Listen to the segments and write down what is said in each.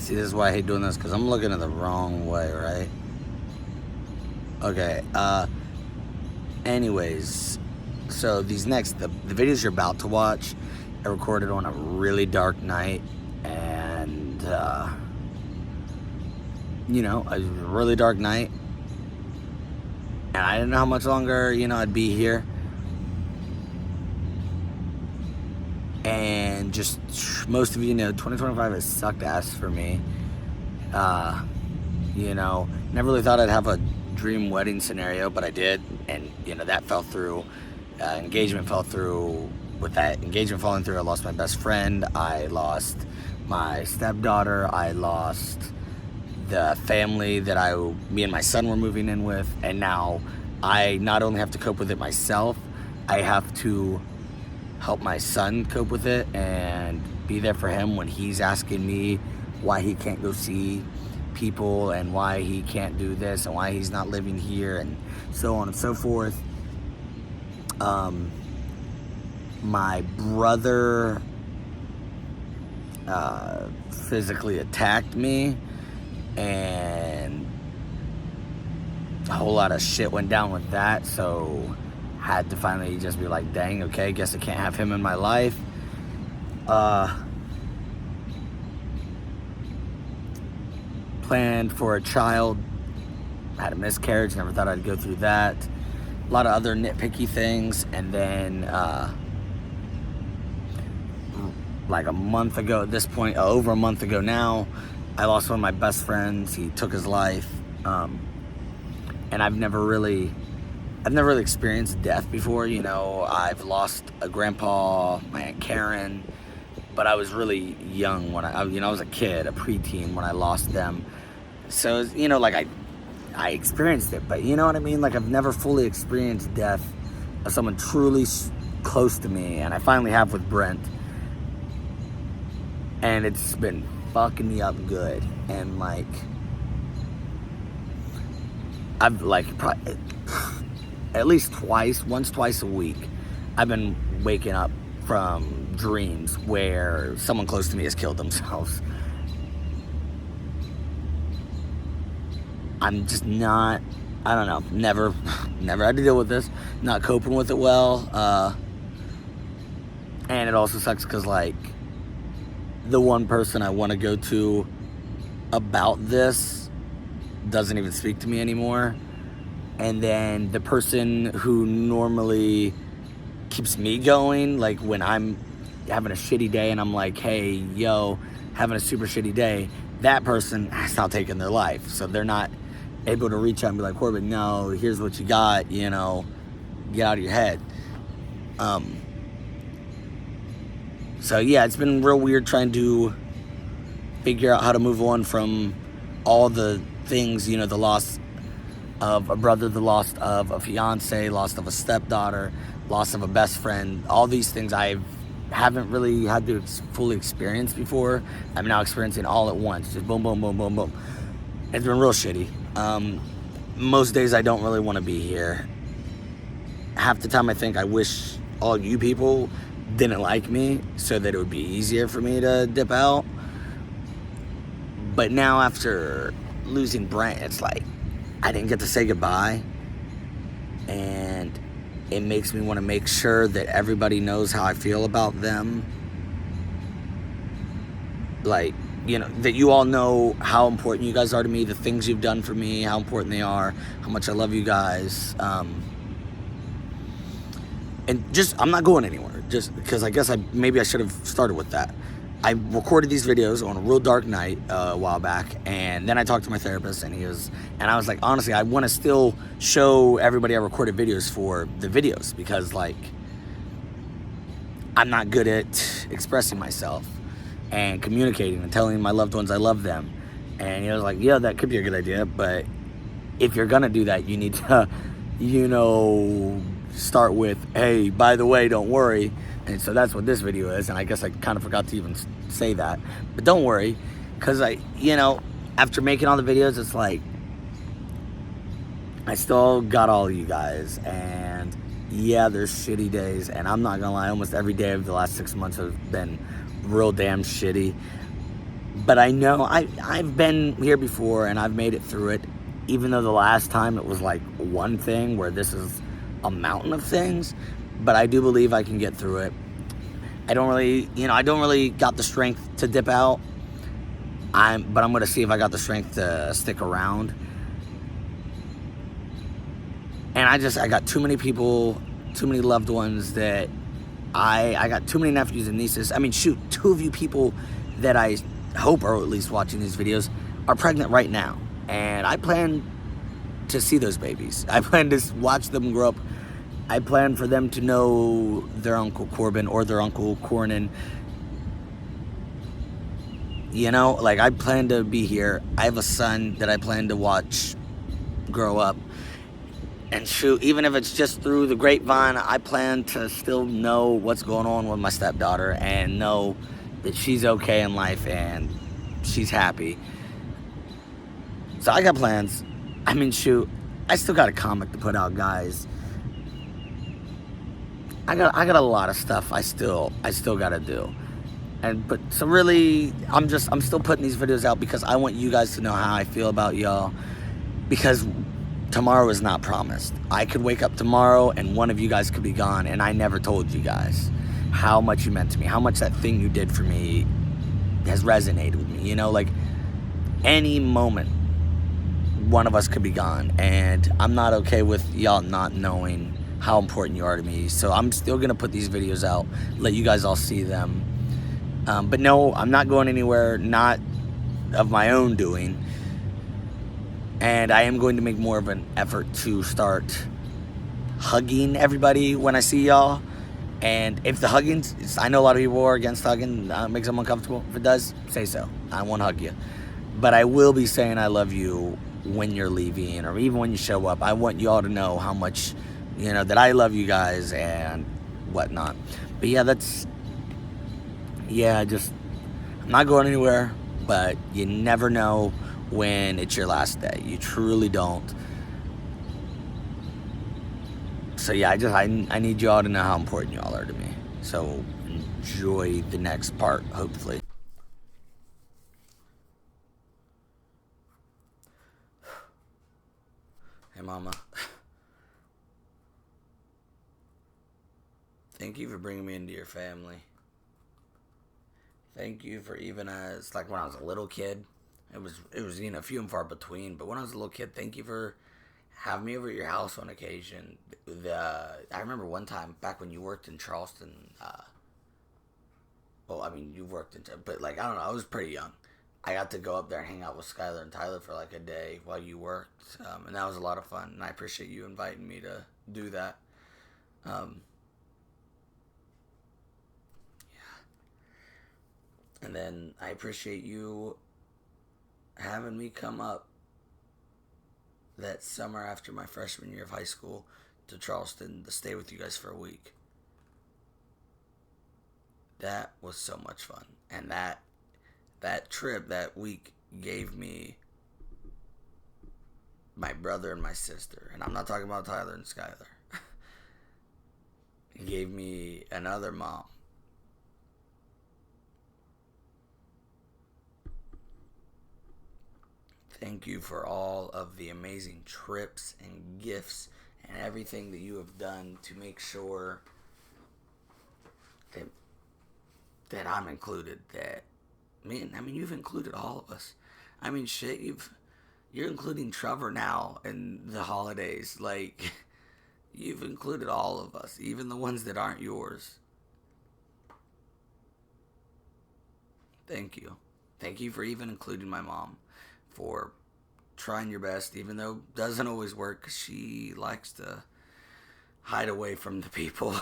See, this is why I hate doing this, because I'm looking at the wrong way, right? Okay, anyways, so these next, the videos you're about to watch, I recorded on a really dark night, and, you know, it was a really dark night, and I didn't know how much longer, you know, I'd be here, and just, most of you know, 2025 has sucked ass for me. You know, never really thought I'd have a dream wedding scenario, but I did, and you know, that fell through. Engagement fell through. With that engagement falling through, I lost my best friend, I lost my stepdaughter, I lost the family that me and my son were moving in with, and now I not only have to cope with it myself, I have to help my son cope with it and be there for him when he's asking me why he can't go see people and why he can't do this and why he's not living here and so on and so forth. My brother physically attacked me, and a whole lot of shit went down with that, so had to finally just be like, dang, okay, guess I can't have him in my life. Planned for a child, had a miscarriage, never thought I'd go through that. A lot of other nitpicky things, and then like a month ago at this point, over a month ago now, I lost one of my best friends. He took his life, and I've never really experienced death before. You know, I've lost a grandpa, my Aunt Karen, but I was really young when I was a kid, a preteen when I lost them. So, you know, like I experienced it, but you know what I mean? Like, I've never fully experienced death of someone truly close to me, and I finally have with Brent. And it's been fucking me up good. And like, I've like probably at least twice a week, I've been waking up from dreams where someone close to me has killed themselves. I'm just not, I don't know, never had to deal with this, not coping with it well. And it also sucks because like, the one person I want to go to about this doesn't even speak to me anymore. And then the person who normally keeps me going, like when I'm having a shitty day and I'm like, hey, yo, having a super shitty day, that person has now taken their life. So they're not able to reach out and be like, Corbin, no, here's what you got, you know, get out of your head. So yeah, it's been real weird trying to figure out how to move on from all the things, you know, the loss of a brother, the loss of a fiance, loss of a stepdaughter, loss of a best friend, all these things I haven't really had to fully experience before. I'm now experiencing all at once, just boom, boom, boom, boom, boom. It's been real shitty. Most days I don't really want to be here. Half the time I think I wish all you people didn't like me so that it would be easier for me to dip out. But now after losing Brent, it's like I didn't get to say goodbye, and it makes me want to make sure that everybody knows how I feel about them. Like, you know, that you all know how important you guys are to me, the things you've done for me, how important they are, how much I love you guys. And just, I'm not going anywhere, just because I guess maybe I should have started with that. I recorded these videos on a real dark night a while back, and then I talked to my therapist, and I was like, honestly, I want to still show everybody I recorded videos for the videos, because like, I'm not good at expressing myself and communicating and telling my loved ones I love them. And he was like, yeah, that could be a good idea, but if you're gonna do that, you need to, you know, start with, hey, by the way, don't worry. And so that's what this video is, and I guess I kind of forgot to even say that, but don't worry, because you know, after making all the videos, it's like I still got all of you guys, and yeah, there's shitty days, and I'm not gonna lie, almost every day of the last 6 months have been real damn shitty, But I know I've been here before and I've made it through it, even though the last time it was like one thing, where this is a mountain of things. But I do believe I can get through it. I don't really got the strength to dip out. But I'm gonna see if I got the strength to stick around. And I got too many people, too many loved ones that I got too many nephews and nieces. I mean, shoot, two of you people that I hope are at least watching these videos are pregnant right now. And I plan to see those babies. I plan to watch them grow up. I plan for them to know their Uncle Corbin or their Uncle Cornyn. You know, like, I plan to be here. I have a son that I plan to watch grow up. And shoot, even if it's just through the grapevine, I plan to still know what's going on with my stepdaughter and know that she's okay in life and she's happy. So I got plans. I mean, shoot, I still got a comic to put out, guys. I got a lot of stuff I still gotta do. But so really, I'm still putting these videos out because I want you guys to know how I feel about y'all. Because tomorrow is not promised. I could wake up tomorrow and one of you guys could be gone, and I never told you guys how much you meant to me, how much that thing you did for me has resonated with me. You know, like, any moment, one of us could be gone, and I'm not okay with y'all not knowing how important you are to me. So I'm still gonna put these videos out, let you guys all see them. But no, I'm not going anywhere, not of my own doing. And I am going to make more of an effort to start hugging everybody when I see y'all. And if the hugging, I know a lot of people are against hugging, makes them uncomfortable. If it does, say so. I won't hug you. But I will be saying I love you when you're leaving, or even when you show up. I want you all to know how much, that I love you guys and whatnot. But yeah, I'm not going anywhere, but you never know when it's your last day. You truly don't. So yeah, I need you all to know how important you all are to me. So enjoy the next part, hopefully. Hey, Mama. Thank you for bringing me into your family. Thank you for, even as, like, when I was a little kid, it was few and far between. But when I was a little kid, thank you for having me over at your house on occasion. I remember one time back when you worked in Charleston. Well, I mean, you worked in, but, like, I don't know, I was pretty young. I got to go up there and hang out with Skylar and Tyler for like a day while you worked, and that was a lot of fun. And I appreciate you inviting me to do that. And then I appreciate you having me come up that summer after my freshman year of high school to Charleston to stay with you guys for a week. That was so much fun. And that trip, that week, gave me my brother and my sister. And I'm not talking about Tyler and Skylar. It gave me another mom. Thank you for all of the amazing trips and gifts and everything that you have done to make sure that I'm included. You've included all of us. I mean, shit, you're including Trevor now in the holidays. Like, you've included all of us, even the ones that aren't yours. Thank you. Thank you for even including my mom, for trying your best, even though it doesn't always work, because she likes to hide away from the people.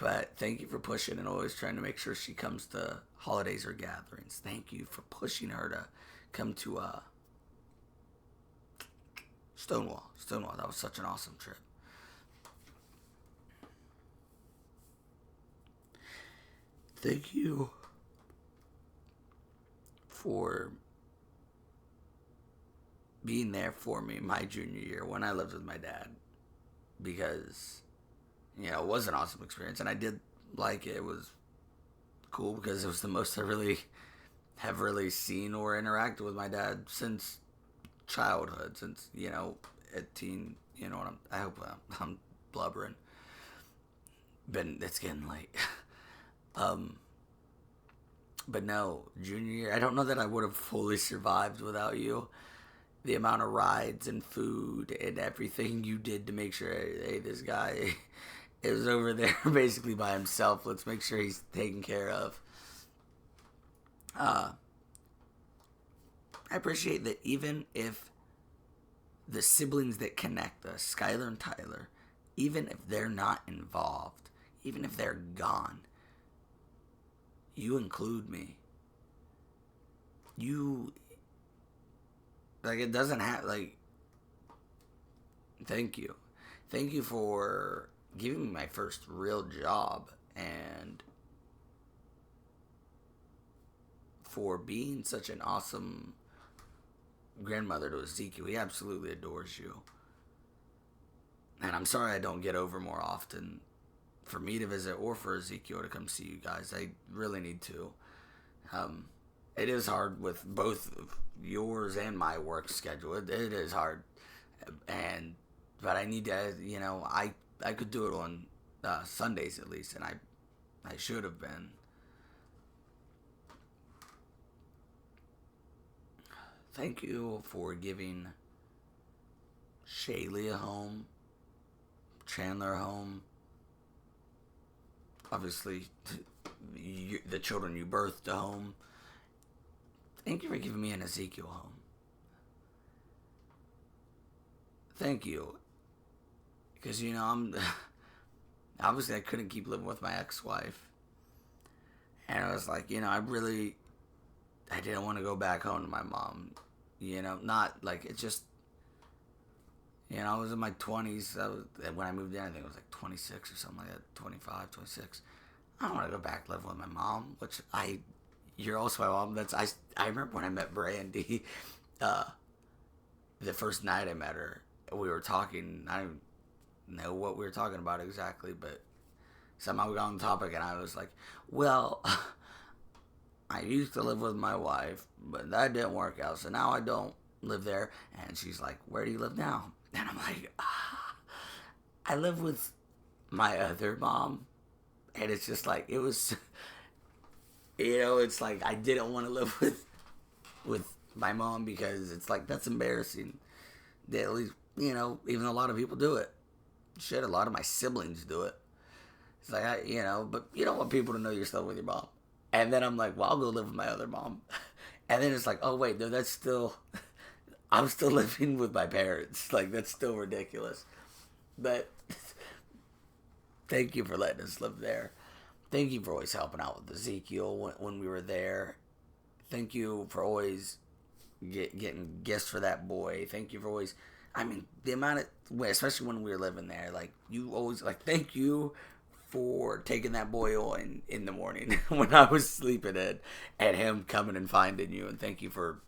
But thank you for pushing and always trying to make sure she comes to holidays or gatherings. Thank you for pushing her to come to Stonewall. That was such an awesome trip. Thank you for being there for me my junior year when I lived with my dad, because it was an awesome experience, and I did like it. It was cool because it was the most I really have really seen or interacted with my dad since childhood, since, at teen, what I hope I'm blubbering. But it's getting late. um, but no, junior year, I don't know that I would have fully survived without you. The amount of rides and food and everything you did to make sure, hey, this guy is over there basically by himself. Let's make sure he's taken care of. I appreciate that even if the siblings that connect us, Skylar and Tyler, even if they're not involved, even if they're gone, you include me. You, it doesn't have, thank you. Thank you for giving me my first real job and for being such an awesome grandmother to Ezekiel. He absolutely adores you. And I'm sorry I don't get over more often for me to visit or for Ezekiel to come see you guys. I really need to. It is hard with both yours and my work schedule. It is hard. But I need to, I could do it on Sundays at least, and I should have been. Thank you for giving Shaylee a home, Chandler a home, obviously the children you birthed a home. Thank you for giving me an Ezekiel home. Thank you. Because, I'm obviously I couldn't keep living with my ex-wife. And I was like, I didn't want to go back home to my mom. Not like it just, I was in my 20s. When I moved in, I think it was like 26 or something like that, 25, 26. I don't want to go back live with my mom, you're also my mom. I remember when I met Brandy, the first night I met her, we were talking. I don't know what we were talking about exactly, but somehow we got on the topic, and I was like, well, I used to live with my wife, but that didn't work out, so now I don't live there. And she's like, where do you live now? And I'm like, I live with my other mom. And it's just like, it was, it's like I didn't want to live with my mom because it's like, that's embarrassing. That at least, even a lot of people do it. Shit, a lot of my siblings do it. It's like, but you don't want people to know you're still with your mom. And then I'm like, well, I'll go live with my other mom. And then it's like, oh, wait, no, that's still, I'm still living with my parents. Like, that's still ridiculous. But thank you for letting us live there. Thank you for always helping out with Ezekiel when we were there. Thank you for always getting gifts for that boy. Thank you for always, the amount of, especially when we were living there, you always, thank you for taking that boy on in the morning when I was sleeping in and him coming and finding you. And thank you for,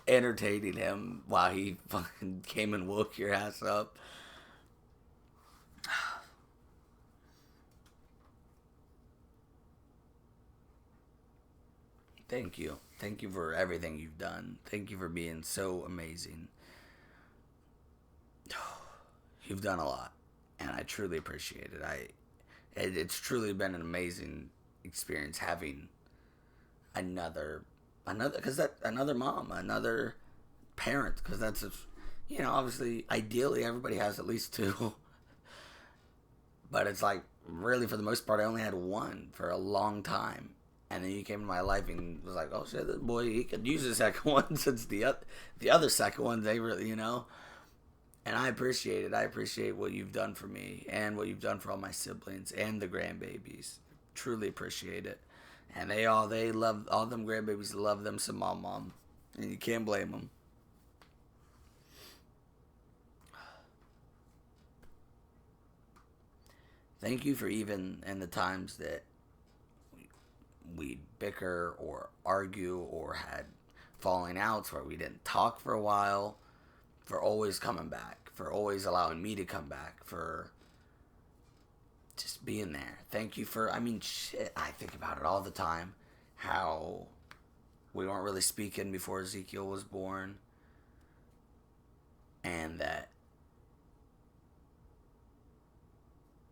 entertaining him while he fucking came and woke your ass up. Thank you. Thank you for everything you've done. Thank you for being so amazing. You've done a lot, and I truly appreciate it. It's truly been an amazing experience having another mom, another parent, because that's obviously ideally everybody has at least two, but it's like really for the most part I only had one for a long time, and then you came into my life and was like, oh shit, this boy, he could use the second one since the other second ones they really and I appreciate it. I appreciate what you've done for me and what you've done for all my siblings and the grandbabies. Truly appreciate it. And they love, all them grandbabies love them some mom. And you can't blame them. Thank you for even in the times that we'd bicker or argue or had falling outs where we didn't talk for a while, for always coming back, for always allowing me to come back, for just being there. Thank you for, shit, I think about it all the time. how we weren't really speaking before Ezekiel was born, and that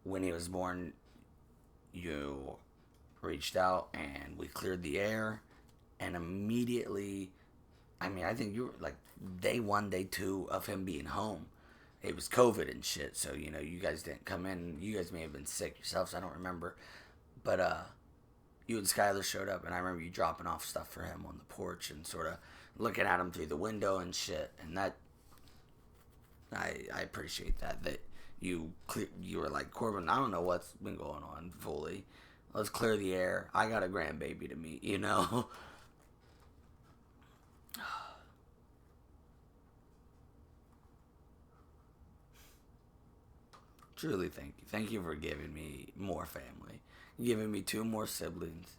when he was born, you reached out and we cleared the air, and immediately, I mean, I think you were like day one, day two of him being home. It was COVID and shit, so you guys didn't come in. You guys may have been sick yourselves. I don't remember, but you and Skylar showed up, and I remember you dropping off stuff for him on the porch and sort of looking at him through the window and shit. And that, I appreciate that. That you were like, Corbin, I don't know what's been going on fully. Let's clear the air. I got a grandbaby to meet, Truly, thank you. Thank you for giving me more family, giving me two more siblings,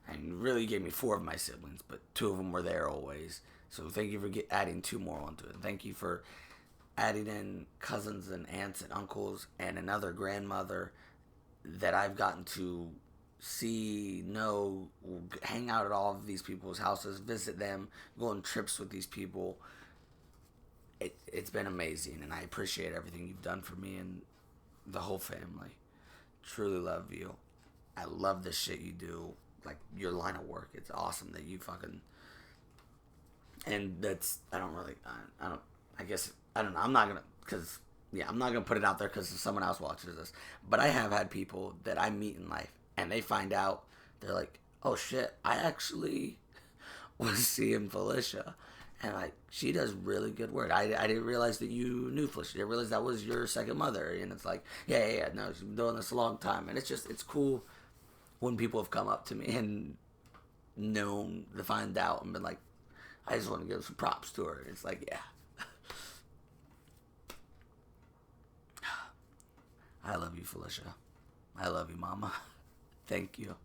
and really gave me four of my siblings, but two of them were there always. So thank you for adding two more onto it. Thank you for adding in cousins and aunts and uncles and another grandmother that I've gotten to see, know, hang out at all of these people's houses, visit them, go on trips with these people. It's been amazing, and I appreciate everything you've done for me and the whole family. Truly love you. I love the shit you do. Like, your line of work. It's awesome that you fucking. And that's. I don't really. I don't. I guess. I don't know. I'm not gonna. Because. Yeah, I'm not gonna put it out there because someone else watches this. But I have had people that I meet in life, and they find out. They're like, oh shit, I actually was seeing Felicia. And like, she does really good work. I didn't realize that you knew Felicia. I didn't realize that was your second mother. And it's like, yeah. No, she's been doing this a long time. And it's cool when people have come up to me and known to find out and been like, I just want to give some props to her. It's like, yeah. I love you, Felicia. I love you, Mama. Thank you.